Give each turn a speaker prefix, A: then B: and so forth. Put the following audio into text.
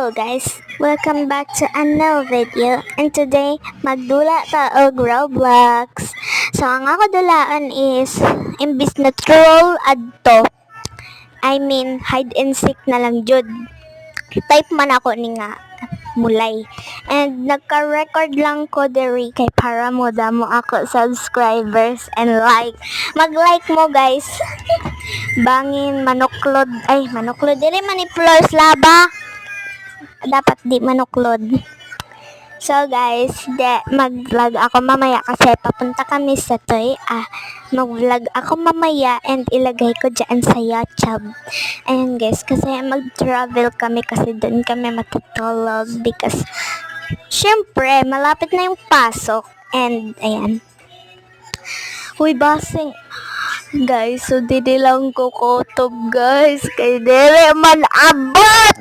A: Hello guys! Welcome back to another video. And today, magdula ta og Roblox. So, ang ako dulaan is, imbis na troll adto, hide and seek na lang jud. Type man ako ni nga mulay. And nagka-record lang ko diri kay para mo damo ako subscribers and like. Mag-like mo guys. Bangin manuklod. Ay, manuklod diri man ni Flores Laba. Dapat di manuklod. So guys, mag-vlog ako mamaya kasi papunta kami sa Toy. Mag-vlog ako mamaya and ilagay ko dyan sa YouTube. Ayan guys, kasi mag-travel kami kasi doon kami matutulog because syempre, malapit na yung pasok. And ayan. Uy, basing. Guys, so dili lang ko kutob guys. Kay dili man abot.